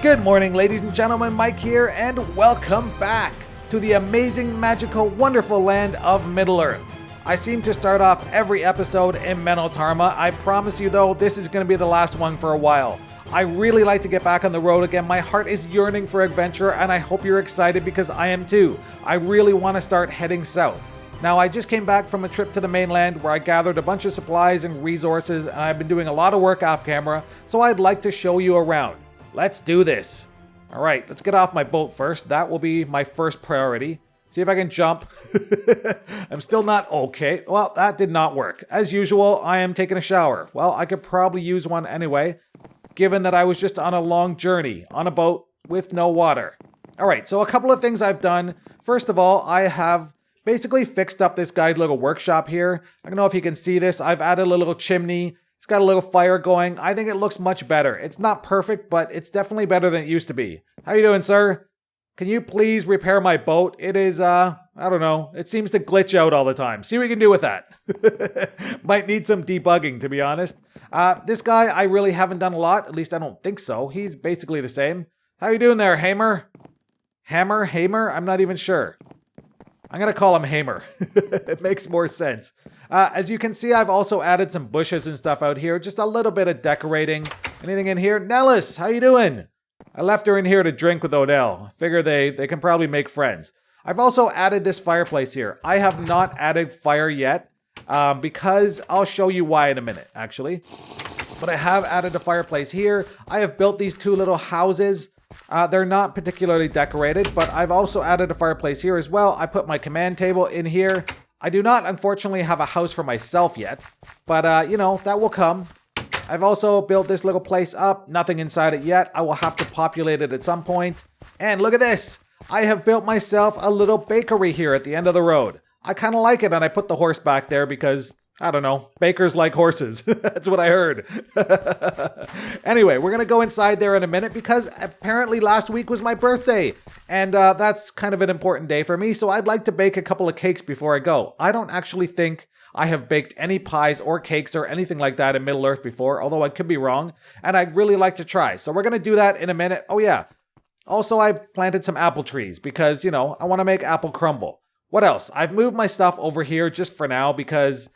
Good morning, ladies and gentlemen, Mike here, and welcome back to the amazing, magical, wonderful land of Middle-earth. I seem to start off every episode in Meneltarma. I promise you though, this is going to be the last one for a while. I really like to get back on the road again. My heart is yearning for adventure, and I hope you're excited because I am too. I really want to start heading south. Now, I just came back from a trip to the mainland where I gathered a bunch of supplies and resources, and I've been doing a lot of work off camera, so I'd like to show you around. Let's do this. All right, let's get off my boat first. That will be my first priority. See if I can jump. I'm still not okay. Well, that did not work. As usual, I am taking a shower. Well, I could probably use one anyway, given that I was just on a long journey on a boat with no water. All right, so a couple of things I've done. First of all, I have basically fixed up this guy's little workshop here. I don't know if you can see this. I've added a little chimney. It's got a little fire going. I think it looks much better. It's not perfect, but it's definitely better than it used to be. How you doing, sir? Can you please repair my boat? It is, I don't know. It seems to glitch out all the time. See what we can do with that. Might need some debugging, to be honest. This guy, I really haven't done a lot. At least I don't think so. He's basically the same. How you doing there, Hamer? Hamer? I'm not even sure. I'm going to call him Hamer. It makes more sense. As you can see, I've also added some bushes and stuff out here. Just a little bit of decorating. Anything in here? Nellis, how you doing? I left her in here to drink with Odell. Figure they can probably make friends. I've also added this fireplace here. I have not added fire yet because I'll show you why in a minute, actually. But I have added a fireplace here. I have built these two little houses. They're not particularly decorated, but I've also added a fireplace here as well. I put my command table in here. I do not, unfortunately, have a house for myself yet, but, you know, that will come. I've also built this little place up. Nothing inside it yet. I will have to populate it at some point. And look at this. I have built myself a little bakery here at the end of the road. I kind of like it, and I put the horse back there because, I don't know, bakers like horses. That's what I heard. Anyway, we're going to go inside there in a minute because apparently last week was my birthday. And that's kind of an important day for me, so I'd like to bake a couple of cakes before I go. I don't actually think I have baked any pies or cakes or anything like that in Middle-earth before, although I could be wrong, and I'd really like to try. So we're going to do that in a minute. Oh yeah. Also, I've planted some apple trees because, you know, I want to make apple crumble. What else? I've moved my stuff over here just for now because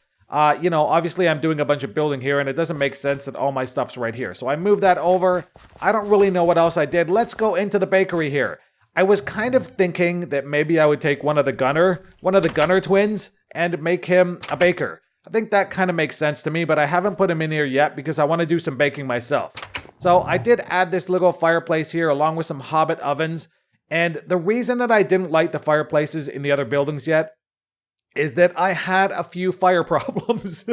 you know, obviously I'm doing a bunch of building here and it doesn't make sense that all my stuff's right here. So I moved that over. I don't really know what else I did. Let's go into the bakery here. I was kind of thinking that maybe I would take one of the Gunner twins and make him a baker. I think that kind of makes sense to me, but I haven't put him in here yet because I want to do some baking myself. So I did add this little fireplace here along with some hobbit ovens. And the reason that I didn't light the fireplaces in the other buildings yet is that I had a few fire problems.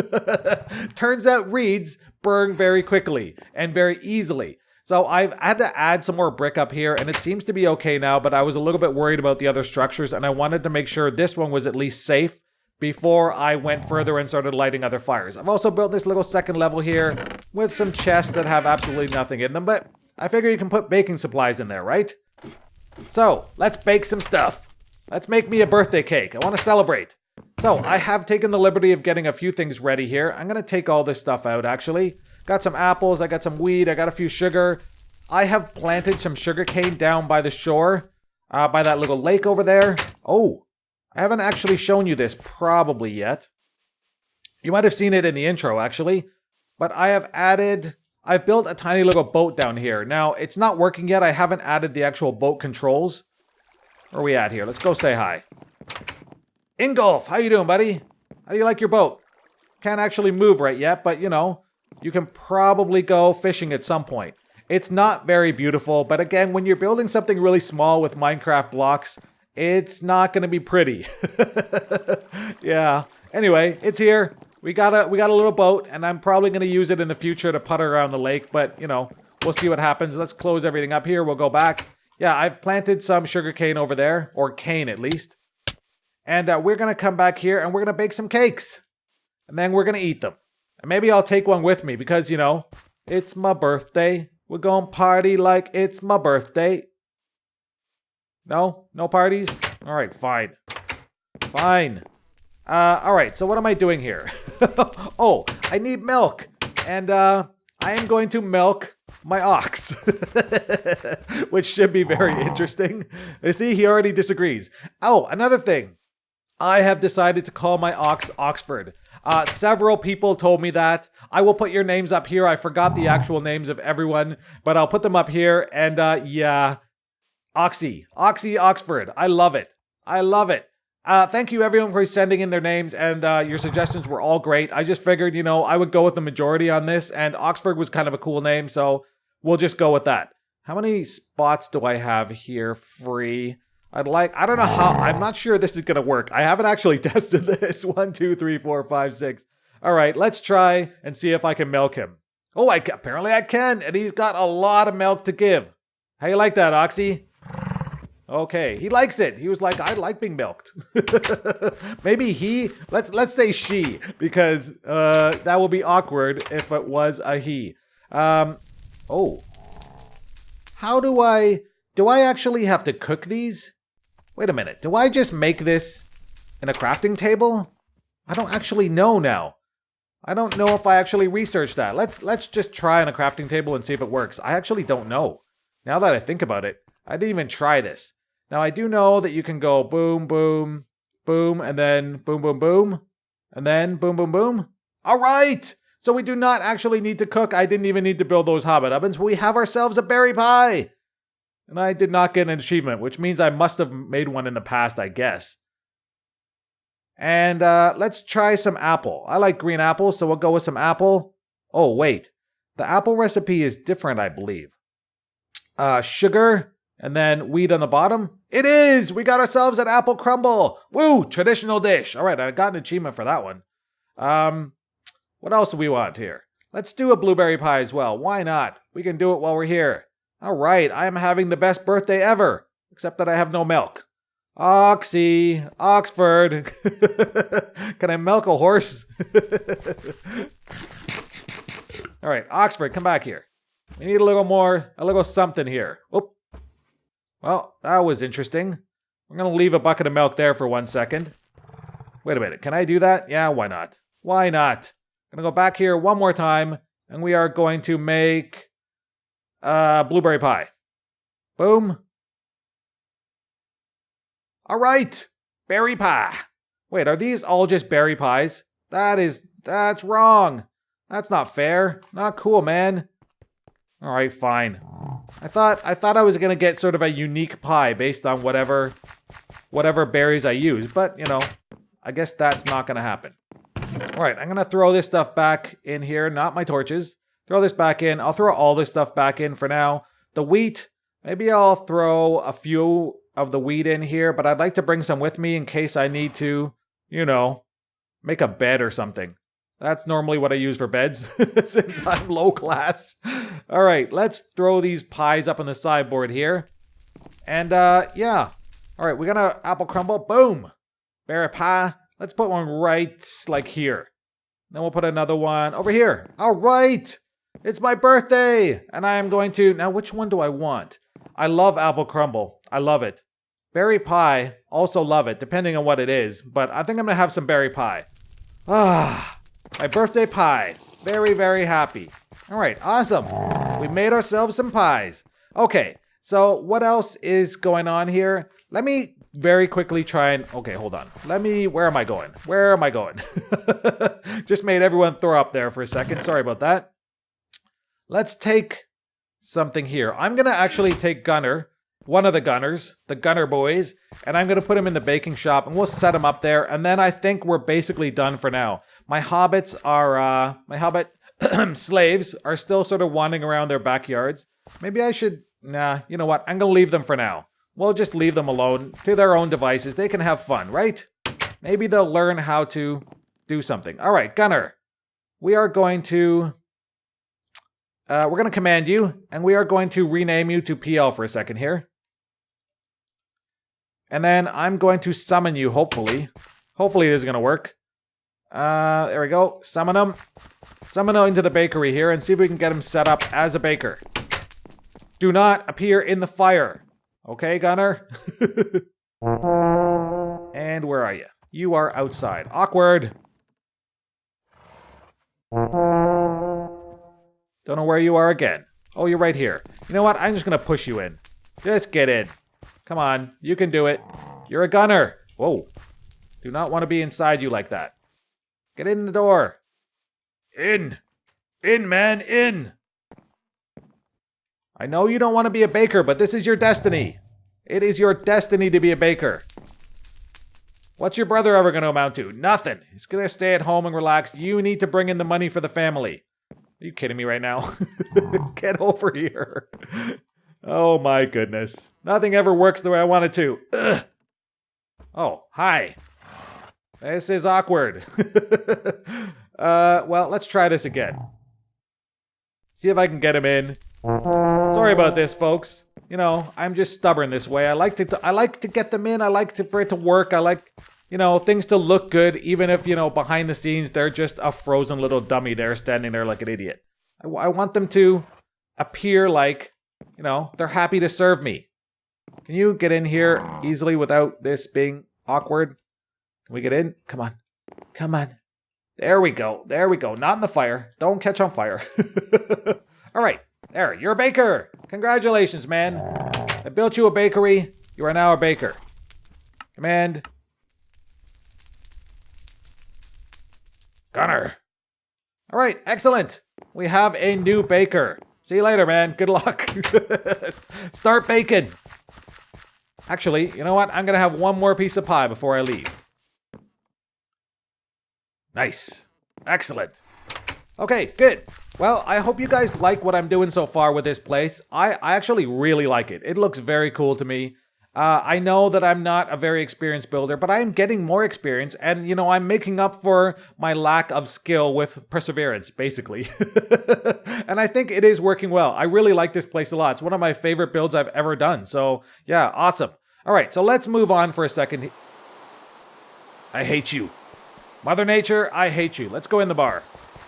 Turns out reeds burn very quickly and very easily. So I've had to add some more brick up here, and it seems to be okay now, but I was a little bit worried about the other structures, and I wanted to make sure this one was at least safe before I went further and started lighting other fires. I've also built this little second level here with some chests that have absolutely nothing in them, but I figure you can put baking supplies in there, right? So, let's bake some stuff. Let's make me a birthday cake. I want to celebrate. So, I have taken the liberty of getting a few things ready here. I'm going to take all this stuff out, actually. Got some apples, I got some wheat, I got a few sugar. I have planted some sugarcane down by the shore, by that little lake over there. Oh, I haven't actually shown you this probably yet. You might have seen it in the intro, actually. But I've built a tiny little boat down here. Now, it's not working yet. I haven't added the actual boat controls. Where are we at here? Let's go say hi. Ingolf, how you doing, buddy? How do you like your boat? Can't actually move right yet, but, you know, you can probably go fishing at some point. It's not very beautiful, but again, when you're building something really small with Minecraft blocks, it's not going to be pretty. Yeah. Anyway, it's here. We got a little boat, and I'm probably going to use it in the future to putter around the lake, but, you know, we'll see what happens. Let's close everything up here. We'll go back. Yeah, I've planted some sugarcane over there, or cane at least. And we're going to come back here, and we're going to bake some cakes. And then we're going to eat them. And maybe I'll take one with me because, you know, it's my birthday. We're going to party like it's my birthday. No? No parties? All right, fine. Fine. All right, so what am I doing here? Oh, I need milk. And I am going to milk my ox. Which should be very interesting. You see, he already disagrees. Oh, another thing. I have decided to call my ox Oxford. Several people told me that. I will put your names up here. I forgot the actual names of everyone, but I'll put them up here. And yeah, Oxy, Oxford. I love it. I love it. Thank you everyone for sending in their names, and your suggestions were all great. I just figured, you know, I would go with the majority on this, and Oxford was kind of a cool name, so we'll just go with that. How many spots do I have here free? I don't know how, I'm not sure this is going to work. I haven't actually tested this. 1, 2, 3, 4, 5, 6. All right, let's try and see if I can milk him. Oh, apparently I can, and he's got a lot of milk to give. How you like that, Oxy? Okay, he likes it. He was like, I like being milked. Maybe let's say she, because that will be awkward if it was a he. Oh. How do I actually have to cook these? Wait a minute, do I just make this in a crafting table? I don't actually know now. I don't know if I actually researched that. Let's just try on a crafting table and see if it works. I actually don't know. Now that I think about it, I didn't even try this. Now I do know that you can go boom, boom, boom, and then boom, boom, boom, and then boom, boom, boom. All right! So we do not actually need to cook. I didn't even need to build those hobbit ovens. We have ourselves a berry pie! And I did not get an achievement, which means I must have made one in the past, I guess. And let's try some apple. I like green apples, so we'll go with some apple. Oh, wait. The apple recipe is different, I believe. Sugar, and then wheat on the bottom. It is! We got ourselves an apple crumble! Woo! Traditional dish. All right, I got an achievement for that one. What else do we want here? Let's do a blueberry pie as well. Why not? We can do it while we're here. All right, I am having the best birthday ever, except that I have no milk. Oxy, Oxford. Can I milk a horse? All right, Oxford, come back here. We need a little something here. Oh, well, that was interesting. I'm going to leave a bucket of milk there for 1 second. Wait a minute, can I do that? Yeah, why not? Why not? I'm going to go back here one more time, and we are going to make blueberry pie. Boom. All right, berry pie. Wait, are these all just berry pies? That's wrong. That's not fair. Not cool, man. All right, fine. I thought I was gonna get sort of a unique pie based on whatever berries I use, but you know, I guess that's not gonna happen. All right, I'm gonna throw this stuff back in here, not my torches. Throw this back in. I'll throw all this stuff back in for now. The wheat, maybe I'll throw a few of the wheat in here, but I'd like to bring some with me in case I need to, you know, make a bed or something. That's normally what I use for beds, since I'm low class. All right, let's throw these pies up on the sideboard here. And, yeah. All right, we got an apple crumble. Boom. Berry pie. Let's put one right, like, here. Then we'll put another one over here. All right. It's my birthday. And I am going to... Now, which one do I want? I love apple crumble. I love it. Berry pie, also love it, depending on what it is. But I think I'm going to have some berry pie. Ah, my birthday pie. Very, very happy. All right, awesome. We made ourselves some pies. Okay, so what else is going on here? Let me very quickly try and... Okay, hold on. Where am I going? Where am I going? Just made everyone throw up there for a second. Sorry about that. Let's take something here. I'm going to actually take Gunner, one of the Gunners, the Gunner boys, and I'm going to put him in the baking shop, and we'll set him up there, and then I think we're basically done for now. My hobbits are, my hobbit slaves are still sort of wandering around their backyards. Maybe I should, nah, you know what, I'm going to leave them for now. We'll just leave them alone to their own devices. They can have fun, right? Maybe they'll learn how to do something. All right, Gunner, we are going to... we're going to command you, and we are going to rename you to PL for a second here. And then I'm going to summon you, hopefully. Hopefully this is going to work. There we go. Summon him. Summon him into the bakery here and see if we can get him set up as a baker. Do not appear in the fire. Okay, Gunner? And where are you? You are outside. Awkward. Don't know where you are again. Oh, you're right here. You know what? I'm just gonna push you in. Just get in. Come on, you can do it. You're a gunner. Whoa. Do not want to be inside you like that. Get in the door. In. In, man, in. I know you don't want to be a baker, but this is your destiny. It is your destiny to be a baker. What's your brother ever going to amount to? Nothing. He's going to stay at home and relax. You need to bring in the money for the family. Are you kidding me right now? Get over here. Oh my goodness. Nothing ever works the way I want it to. Ugh. Oh, hi. This is awkward. Well, let's try this again. See if I can get him in. Sorry about this, folks. You know, I'm just stubborn this way. I like to get them in. I like for it to work. I like, you know, things to look good, even if, you know, behind the scenes, they're just a frozen little dummy there standing there like an idiot. I want them to appear like, you know, they're happy to serve me. Can you get in here easily without this being awkward? Can we get in? Come on. Come on. There we go. There we go. Not in the fire. Don't catch on fire. All right. There. You're a baker. Congratulations, man. I built you a bakery. You are now a baker. Command. Gunner. All right. Excellent. We have a new baker. See you later, man. Good luck. Start baking. Actually, you know what? I'm going to have one more piece of pie before I leave. Nice. Excellent. Okay, good. Well, I hope you guys like what I'm doing so far with this place. I actually really like it. It looks very cool to me. I know that I'm not a very experienced builder, but I am getting more experience, and, you know, I'm making up for my lack of skill with perseverance, basically. And I think it is working well. I really like this place a lot. It's one of my favorite builds I've ever done. So, yeah, awesome. All right, so let's move on for a second. I hate you. Mother Nature, I hate you. Let's go in the bar.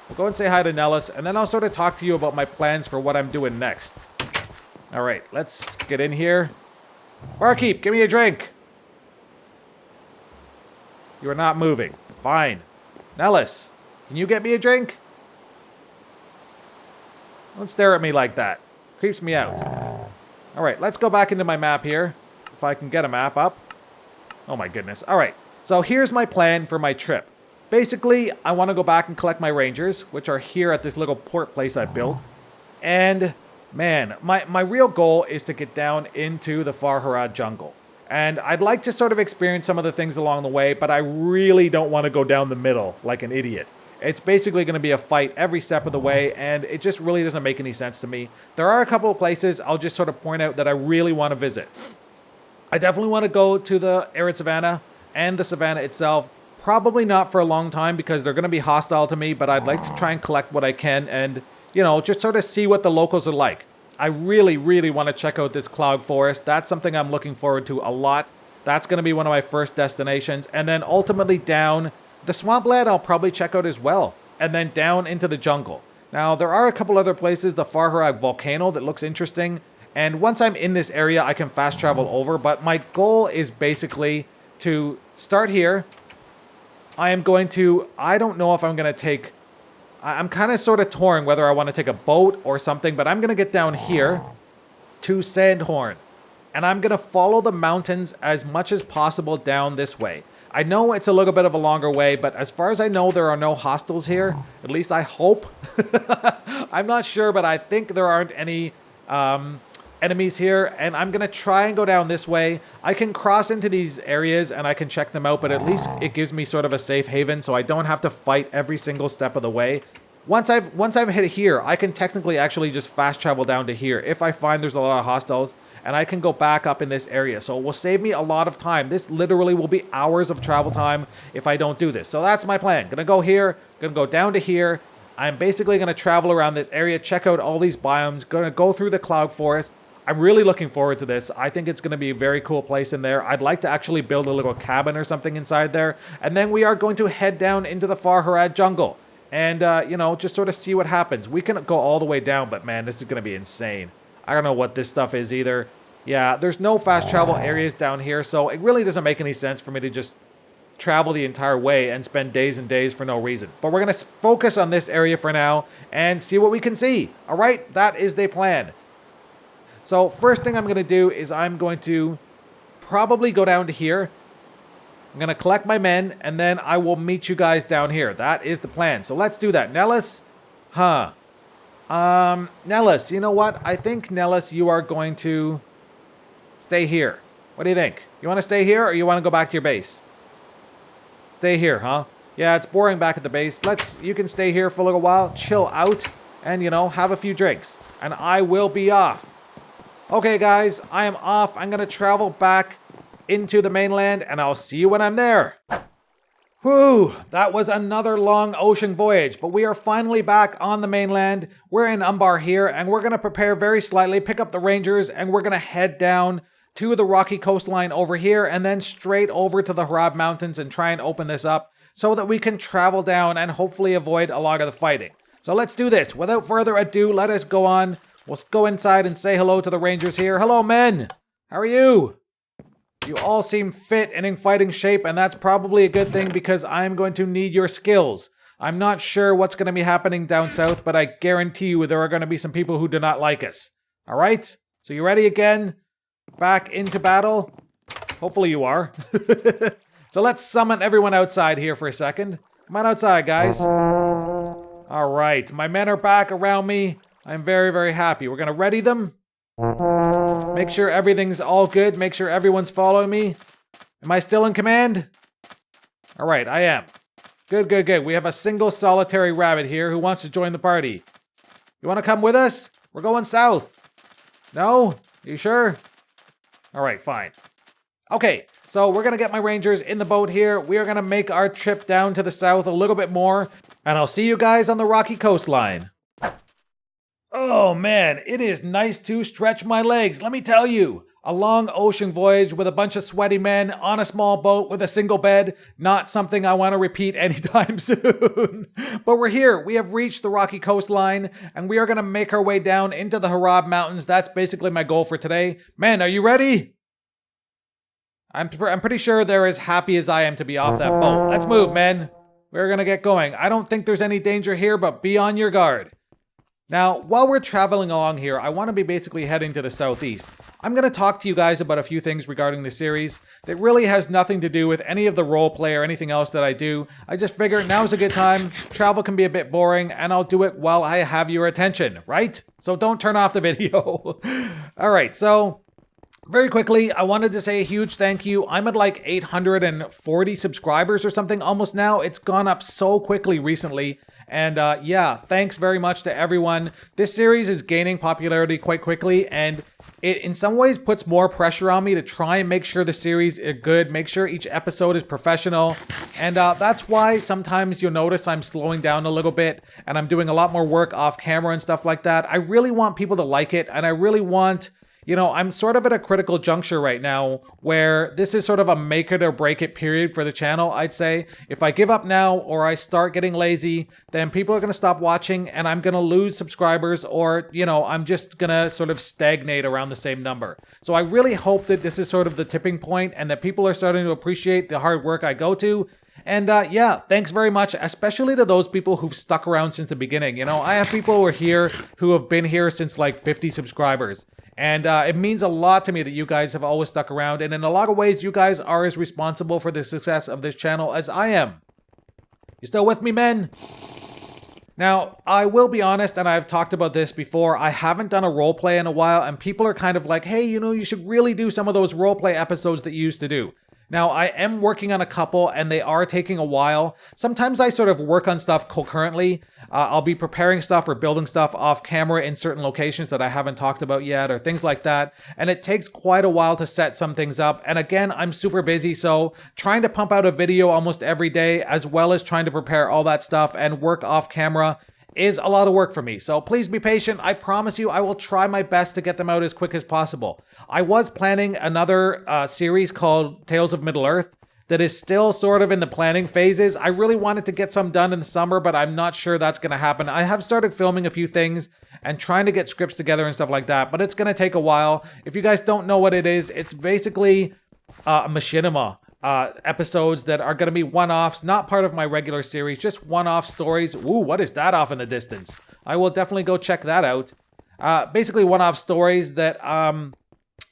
We'll go and say hi to Nellis, and then I'll sort of talk to you about my plans for what I'm doing next. All right, let's get in here. Barkeep, give me a drink. You are not moving. Fine. Nellis, can you get me a drink? Don't stare at me like that. Creeps me out. All right, let's go back into my map here. If I can get a map up. Oh my goodness. All right, so here's my plan for my trip. Basically, I want to go back and collect my rangers, which are here at this little port place I built. And, man, my real goal is to get down into the Farharad jungle. And I'd like to sort of experience some of the things along the way, but I really don't want to go down the middle like an idiot. It's basically going to be a fight every step of the way, and it just really doesn't make any sense to me. There are a couple of places I'll just sort of point out that I really want to visit. I definitely want to go to the arid savanna and the savanna itself. Probably not for a long time because they're going to be hostile to me, but I'd like to try and collect what I can and, you know, just sort of see what the locals are like. I really, really want to check out this cloud forest. That's something I'm looking forward to a lot. That's going to be one of my first destinations. And then ultimately down the swampland I'll probably check out as well. And then down into the jungle. Now, there are a couple other places, the Farharad volcano that looks interesting. And once I'm in this area, I can fast travel over. But my goal is basically to start here. I don't know if I'm going to take, I'm kind of sort of torn whether I want to take a boat or something, but I'm going to get down here to Sandhorn. And I'm going to follow the mountains as much as possible down this way. I know it's a little bit of a longer way, but as far as I know, there are no hostiles here. At least I hope. I'm not sure, but I think there aren't any enemies here, and I'm gonna try and go down this way. I can cross into these areas and I can check them out, but at least it gives me sort of a safe haven so I don't have to fight every single step of the way. Once I've hit here, I can technically actually just fast travel down to here if I find there's a lot of hostiles, and I can go back up in this area. So it will save me a lot of time. This literally will be hours of travel time if I don't do this. So that's my plan. Gonna go here, gonna go down to here. I'm basically gonna travel around this area, check out all these biomes, gonna go through the cloud forest. I'm really looking forward to this. I think it's going to be a very cool place in there. I'd like to actually build a little cabin or something inside there. And then we are going to head down into the Farharad jungle. And, you know, just sort of see what happens. We can go all the way down, but man, this is going to be insane. I don't know what this stuff is either. Yeah, there's no fast travel areas down here, so it really doesn't make any sense for me to just travel the entire way and spend days and days for no reason. But we're going to focus on this area for now and see what we can see. All right, that is the plan. So first thing I'm going to do is I'm going to probably go down to here. I'm going to collect my men, and then I will meet you guys down here. That is the plan. So let's do that. Nellis? Nellis, you know what? I think, Nellis, you are going to stay here. What do you think? You want to stay here, or you want to go back to your base? Stay here, huh? Yeah, it's boring back at the base. You can stay here for a little while, chill out, and, you know, have a few drinks. And I will be off. Okay, guys, I am off. I'm going to travel back into the mainland, and I'll see you when I'm there. Whew, that was another long ocean voyage, but we are finally back on the mainland. We're in Umbar here, and we're going to prepare very slightly, pick up the Rangers, and we're going to head down to the rocky coastline over here, and then straight over to the Harab Mountains and try and open this up so that we can travel down and hopefully avoid a lot of the fighting. So let's do this. Without further ado, let us go on. We'll go inside and say hello to the Rangers here. Hello, men. How are you? You all seem fit and in fighting shape, and that's probably a good thing because I'm going to need your skills. I'm not sure what's going to be happening down south, but I guarantee you there are going to be some people who do not like us. All right? So you ready again? Back into battle? Hopefully you are. So let's summon everyone outside here for a second. Come on outside, guys. All right. My men are back around me. I'm very, very happy. We're going to ready them. Make sure everything's all good. Make sure everyone's following me. Am I still in command? All right, I am. Good, good, good. We have a single solitary rabbit here who wants to join the party. You want to come with us? We're going south. No? You sure? All right, fine. Okay, so we're going to get my Rangers in the boat here. We are going to make our trip down to the south a little bit more, and I'll see you guys on the rocky coastline. Oh man, it is nice to stretch my legs, let me tell you. A long ocean voyage with a bunch of sweaty men on a small boat with a single bed, not something I want to repeat anytime soon. But we're here, we have reached the rocky coastline, and we are going to make our way down into the Harab Mountains. That's basically my goal for today. Men, are you ready? I'm pretty sure they're as happy as I am to be off that boat. Let's move, men. We're going to get going. I don't think there's any danger here, but be on your guard. Now, while we're traveling along here, I want to be basically heading to the southeast. I'm going to talk to you guys about a few things regarding the series that really has nothing to do with any of the roleplay or anything else that I do. I just figure now's a good time, travel can be a bit boring, and I'll do it while I have your attention, right? So don't turn off the video. Alright, so very quickly, I wanted to say a huge thank you. I'm at like 840 subscribers or something almost now. It's gone up so quickly recently. And yeah, thanks very much to everyone. This series is gaining popularity quite quickly, and it in some ways puts more pressure on me to try and make sure the series is good, make sure each episode is professional. And that's why sometimes you'll notice I'm slowing down a little bit, and I'm doing a lot more work off camera and stuff like that. I really want people to like it, and I really want... You know, I'm sort of at a critical juncture right now where this is sort of a make it or break it period for the channel, I'd say. If I give up now or I start getting lazy, then people are going to stop watching and I'm going to lose subscribers, or, you know, I'm just going to sort of stagnate around the same number. So I really hope that this is sort of the tipping point and that people are starting to appreciate the hard work I go to. And yeah, thanks very much, especially to those people who've stuck around since the beginning. You know, I have people who are here who have been here since like 50 subscribers. And it means a lot to me that you guys have always stuck around. And in a lot of ways, you guys are as responsible for the success of this channel as I am. You still with me, men? Now, I will be honest, and I've talked about this before, I haven't done a roleplay in a while, and people are kind of like, hey, you know, you should really do some of those roleplay episodes that you used to do. Now, I am working on a couple, and they are taking a while. Sometimes I sort of work on stuff concurrently. I'll be preparing stuff or building stuff off camera in certain locations that I haven't talked about yet, or things like that. And it takes quite a while to set some things up. And again, I'm super busy, so trying to pump out a video almost every day, as well as trying to prepare all that stuff and work off camera, is a lot of work for me. So please be patient. I promise you I will try my best to get them out as quick as possible. I was planning another series called Tales of Middle-earth that is still sort of in the planning phases. I really wanted to get some done in the summer, but I'm not sure that's going to happen. I have started filming a few things and trying to get scripts together and stuff like that, but it's going to take a while. If you guys don't know what it is, it's basically machinima. episodes that are going to be one-offs, not part of my regular series, just one-off stories. Ooh, what is that off in the distance? I will definitely go check that out. Basically one-off stories that,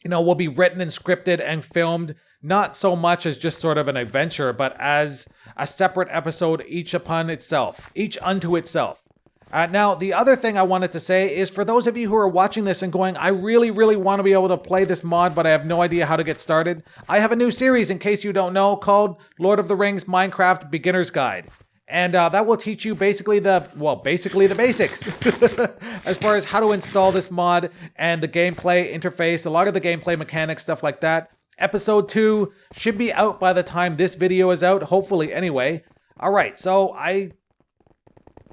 will be written and scripted and filmed, not so much as just sort of an adventure, but as a separate episode, each unto itself. Now, the other thing I wanted to say is for those of you who are watching this and going, I really, really want to be able to play this mod, but I have no idea how to get started. I have a new series, in case you don't know, called Lord of the Rings Minecraft Beginner's Guide. And that will teach you basically the basics as far as how to install this mod and the gameplay interface, a lot of the gameplay mechanics, stuff like that. Episode 2 should be out by the time this video is out, hopefully anyway. All right, so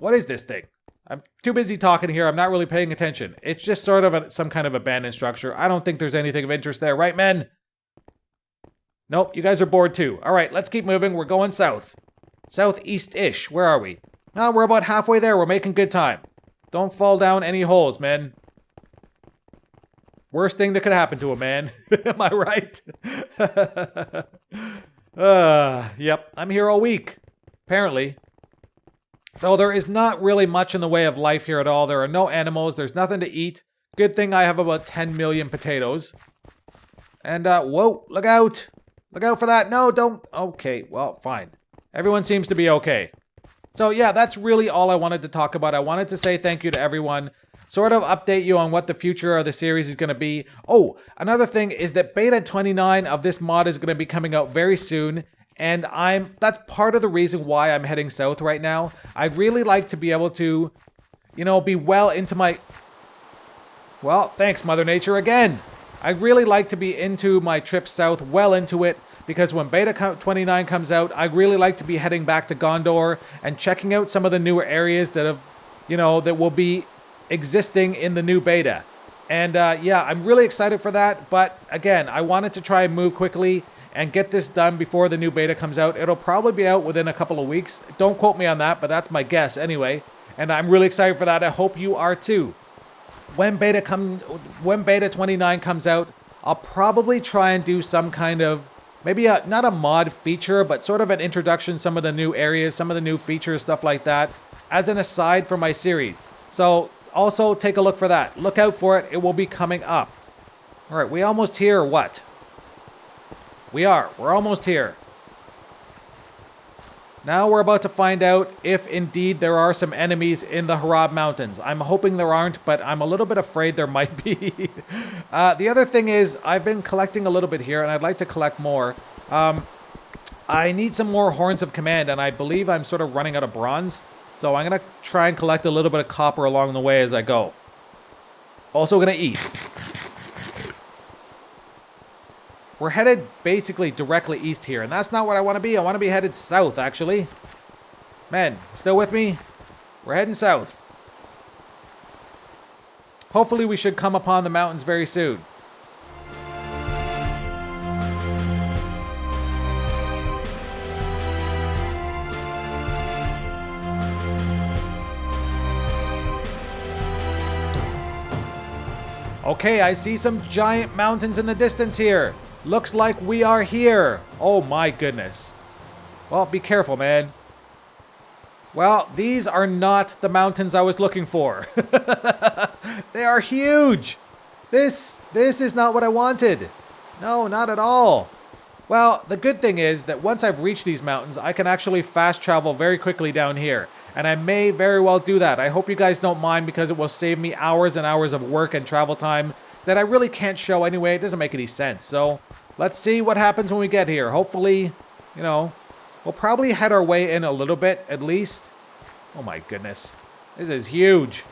what is this thing? I'm too busy talking here. I'm not really paying attention. It's just sort of some kind of abandoned structure. I don't think there's anything of interest there, right, men? Nope, you guys are bored too. All right, let's keep moving. We're going south. Southeast-ish. Where are we? Oh, we're about halfway there. We're making good time. Don't fall down any holes, man. Worst thing that could happen to a man. Am I right? Yep, I'm here all week. Apparently. So there is not really much in the way of life here at all. There are no animals. There's nothing to eat. Good thing I have about 10 million potatoes. And, whoa, look out. Look out for that. No, don't. Okay, well, fine. Everyone seems to be okay. So, yeah, that's really all I wanted to talk about. I wanted to say thank you to everyone. Sort of update you on what the future of the series is going to be. Oh, another thing is that Beta 29 of this mod is going to be coming out very soon. And that's part of the reason why I'm heading south right now. I'd really like to be able to, be well into my... Well, thanks, Mother Nature, again. I'd really like to be into my trip south, well into it, because when Beta 29 comes out, I'd really like to be heading back to Gondor and checking out some of the newer areas that have, that will be existing in the new beta. And, yeah, I'm really excited for that. But, again, I wanted to try and move quickly and get this done before the new beta comes out. It'll probably be out within a couple of weeks. Don't quote me on that, but that's my guess anyway. And I'm really excited for that. I hope you are too. When Beta 29 comes out, I'll probably try and do some kind of, maybe not a mod feature, but sort of an introduction, some of the new areas, some of the new features, stuff like that, as an aside for my series. So also take a look for that. Look out for it. It will be coming up. All right, we almost here or what? We're almost here. Now we're about to find out if indeed there are some enemies in the Harab Mountains. I'm hoping there aren't, but I'm a little bit afraid there might be. The other thing is, I've been collecting a little bit here, and I'd like to collect more. I need some more Horns of Command, and I believe I'm sort of running out of bronze. So I'm going to try and collect a little bit of copper along the way as I go. Also going to eat. We're headed basically directly east here, and that's not what I want to be. I want to be headed south, actually. Men, still with me? We're heading south. Hopefully we should come upon the mountains very soon. Okay, I see some giant mountains in the distance here. Looks like we are here. Oh my goodness. Well, be careful, man. Well, these are not the mountains I was looking for. They are huge. This is not what I wanted. No, not at all. Well, the good thing is that once I've reached these mountains, I can actually fast travel very quickly down here. And I may very well do that. I hope you guys don't mind because it will save me hours and hours of work and travel time that I really can't show anyway. It doesn't make any sense. So let's see what happens when we get here. Hopefully, we'll probably head our way in a little bit at least. Oh my goodness. This is huge.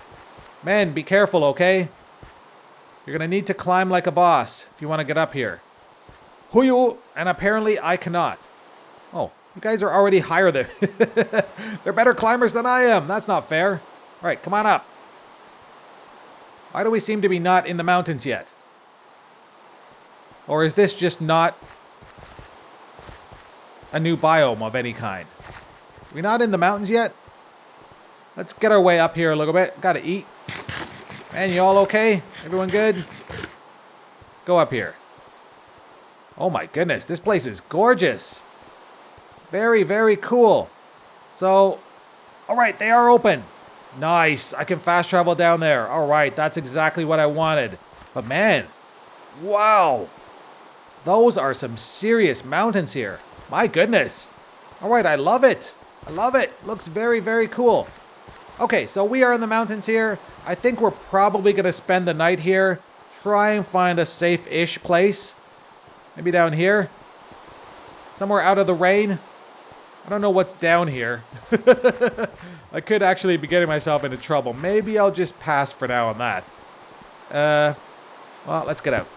Men, be careful, okay? You're going to need to climb like a boss if you want to get up here. Huyu! And apparently I cannot. Oh, you guys are already higher than... They're better climbers than I am. That's not fair. All right, come on up. Why do we seem to be not in the mountains yet? Or is this just not a new biome of any kind? Are we not in the mountains yet? Let's get our way up here a little bit. Gotta eat. Man, you all okay? Everyone good? Go up here. Oh my goodness, this place is gorgeous. Very, very cool. So, all right, they are open. Nice, I can fast travel down there. All right, that's exactly what I wanted. But man, wow. Those are some serious mountains here. My goodness. All right, I love it. I love it. Looks very, very cool. Okay, so we are in the mountains here. I think we're probably going to spend the night here. Try and find a safe-ish place. Maybe down here. Somewhere out of the rain. I don't know what's down here. I could actually be getting myself into trouble. Maybe I'll just pass for now on that. Well, let's get out.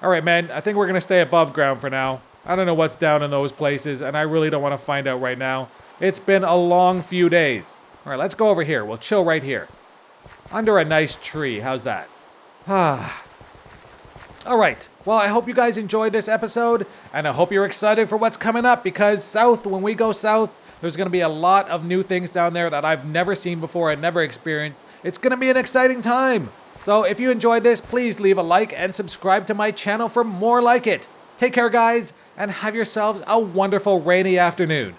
All right, man. I think we're going to stay above ground for now. I don't know what's down in those places, and I really don't want to find out right now. It's been a long few days. All right, let's go over here. We'll chill right here. Under a nice tree. How's that? Ah. All right. Well, I hope you guys enjoyed this episode, and I hope you're excited for what's coming up, because south, when we go south, there's going to be a lot of new things down there that I've never seen before and never experienced. It's going to be an exciting time. So if you enjoyed this, please leave a like and subscribe to my channel for more like it. Take care, guys, and have yourselves a wonderful rainy afternoon.